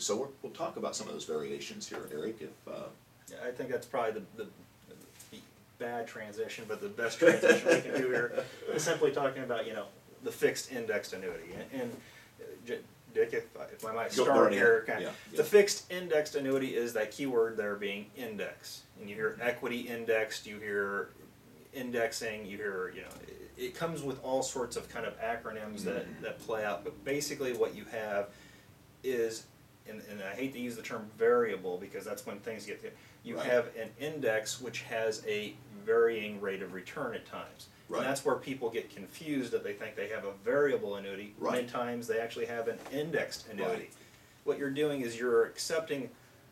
so we'll talk about some of those variations here, Eric. If Yeah, I think that's probably the bad transition, but the best transition we can do here is simply talking about, you know, the fixed indexed annuity. And Dick, if I might start here, the fixed indexed annuity is that keyword there being index. And you hear equity indexed, you hear indexing, you hear, you know, it comes with all sorts of kind of acronyms that play out. But basically what you have is, and I hate to use the term variable because that's when things get, you have an index which has a varying rate of return at times. And that's where people get confused, that they think they have a variable annuity. Many times they actually have an indexed annuity. What you're doing is you're accepting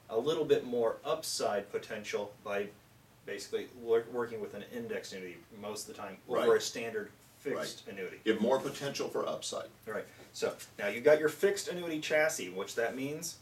a little bit more upside potential by basically working with an indexed annuity most of the time over a standard fixed annuity. You have more potential for upside. Right. So now you've got your fixed annuity chassis, which that means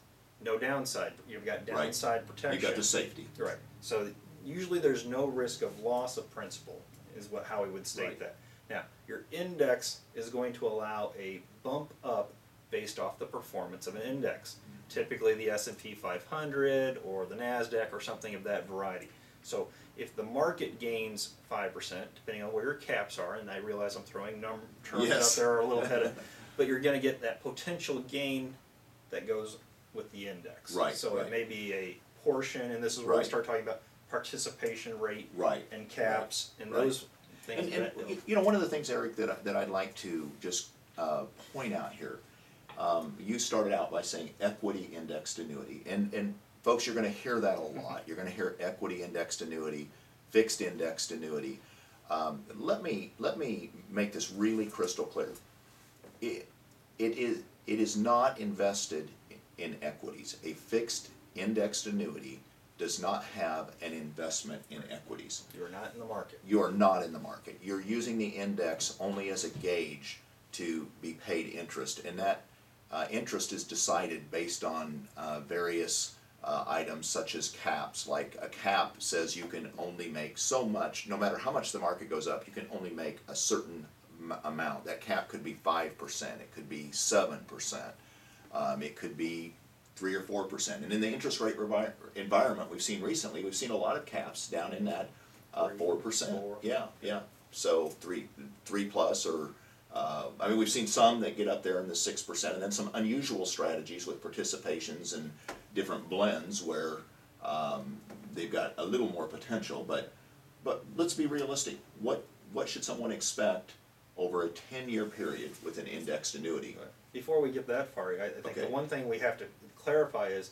no downside. You've got downside protection. You got the safety. Right. So usually there's no risk of loss of principal, is how we would state that. Now, your index is going to allow a bump up based off the performance of an index. Typically the S&P 500 or the NASDAQ or something of that variety. So if the market gains 5%, depending on where your caps are, and I realize I'm throwing terms out there a little headed, but you're going to get that potential gain that goes with the index. So it may be a portion, and this is where we start talking about participation rate and caps and those things. And you know, one of the things, Eric, that I'd like to just point out here, you started out by saying equity indexed annuity, and folks, you're going to hear that a lot. You're going to hear equity indexed annuity, fixed indexed annuity. Let me make this really crystal clear. It is not invested in equities. A fixed indexed annuity does not have an investment in equities. You're not in the market. You are not in the market. You're using the index only as a gauge to be paid interest, and that interest is decided based on various items such as caps. Like a cap says you can only make so much, no matter how much the market goes up, you can only make a certain amount. That cap could be 5%, it could be 7%, it could be 3 or 4%. And in the interest rate environment we've seen recently, we've seen a lot of caps down in that 4%. Yeah. So 3 plus, or I mean, we've seen some that get up there in the 6%, and then some unusual strategies with participations and different blends where they've got a little more potential. But let's be realistic. What should someone expect over a 10-year period with an indexed annuity? Before we get that far, I think the one thing we have to clarify is,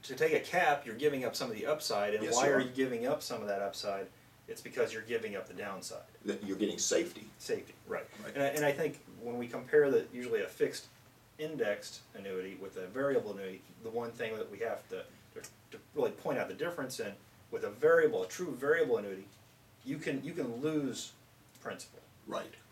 to take a cap, you're giving up some of the upside, and why are you giving up some of that upside? It's because you're giving up the downside. You're getting safety. Safety, right. And I think when we compare usually a fixed indexed annuity with a variable annuity, the one thing that we have to really point out the difference in, with a true variable annuity, you can lose principal.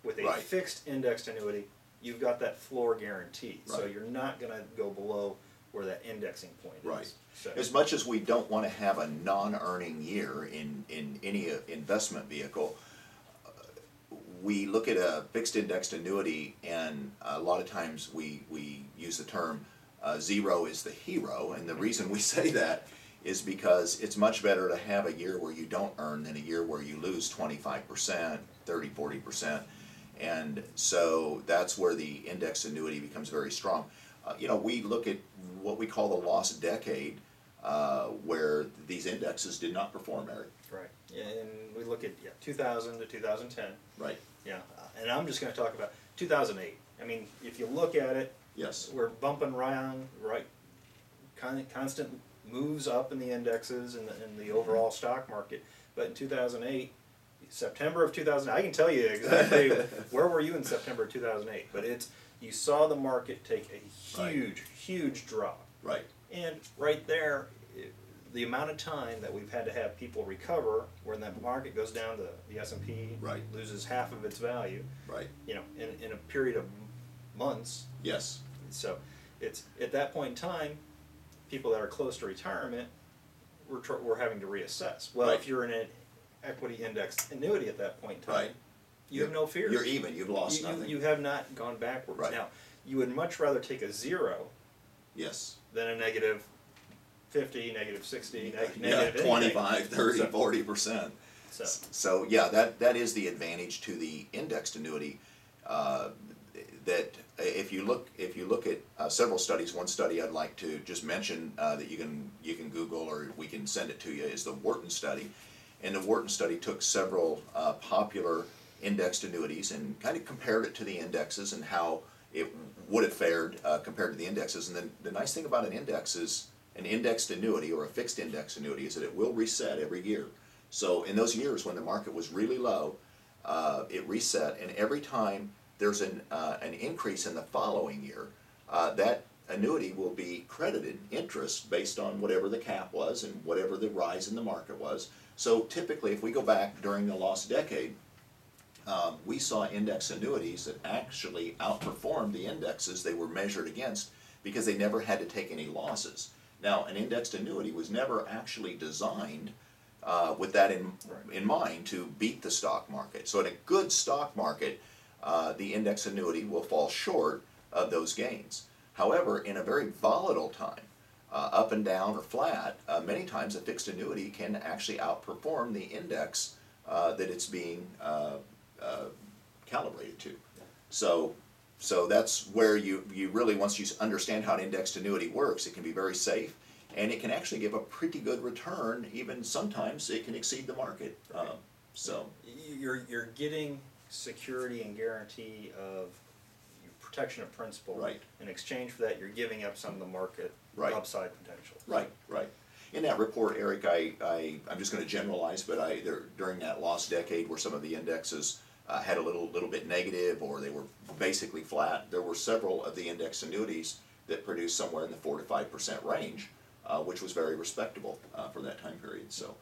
With a fixed indexed annuity, you've got that floor guarantee, so you're not going to go below where that indexing point is. So, as much as we don't want to have a non-earning year in any investment vehicle, we look at a fixed indexed annuity, and a lot of times we use the term zero is the hero, and the reason we say that is because it's much better to have a year where you don't earn than a year where you lose 25%, 30, 40%. And so that's where the indexed annuity becomes very strong. You know, we look at what we call the lost decade, where these indexes did not perform, Eric. Yeah, and we look at 2000 to 2010. Yeah, and I'm just going to talk about 2008. I mean, if you look at it, we're bumping around, constant moves up in the indexes and the overall stock market. But in 2008, September of 2000, I can tell you exactly where were you in September of 2008. But you saw the market take a huge drop. And right there, the amount of time that we've had to have people recover, when that market goes down to the S&P, loses half of its value, you know, in a period of months. So it's at that point in time, people that are close to retirement, we're having to reassess. Well, if you're in an equity indexed annuity at that point in time, you have no fear. You're even. You've lost nothing. You have not gone backwards. Now, you would much rather take a zero Yes. then a negative 50, negative 60, Yeah, negative anything. 25, 30, So- 40%. So, So yeah, that is the advantage to the indexed annuity. That if you look at several studies, one study I'd like to just mention that you can Google or we can send it to you is the Wharton Study, and the Wharton Study took several popular indexed annuities and kind of compared it to the indexes and how it would have fared compared to the indexes. And then the nice thing about an index is an indexed annuity or a fixed index annuity is that it will reset every year. So in those years when the market was really low, it reset, and every time there's an increase in the following year, that annuity will be credited interest based on whatever the cap was and whatever the rise in the market was. So typically, if we go back during the lost decade, we saw index annuities that actually outperformed the indexes they were measured against because they never had to take any losses. Now, an indexed annuity was never actually designed with that in mind to beat the stock market. So in a good stock market, the index annuity will fall short of those gains. However, in a very volatile time, up and down or flat, many times a fixed annuity can actually outperform the index that it's being calibrated to. So that's where you really, once you understand how an indexed annuity works, it can be very safe, and it can actually give a pretty good return. Even sometimes it can exceed the market. So you're getting security and guarantee of protection of principal. Right. In exchange for that, you're giving up some of the market Right. upside potential. Right. In that report, Eric, I'm just going to generalize, but during that lost decade where some of the indexes had a little bit negative or they were basically flat, there were several of the index annuities that produced somewhere in the 4 to 5% range, which was very respectable for that time period. So.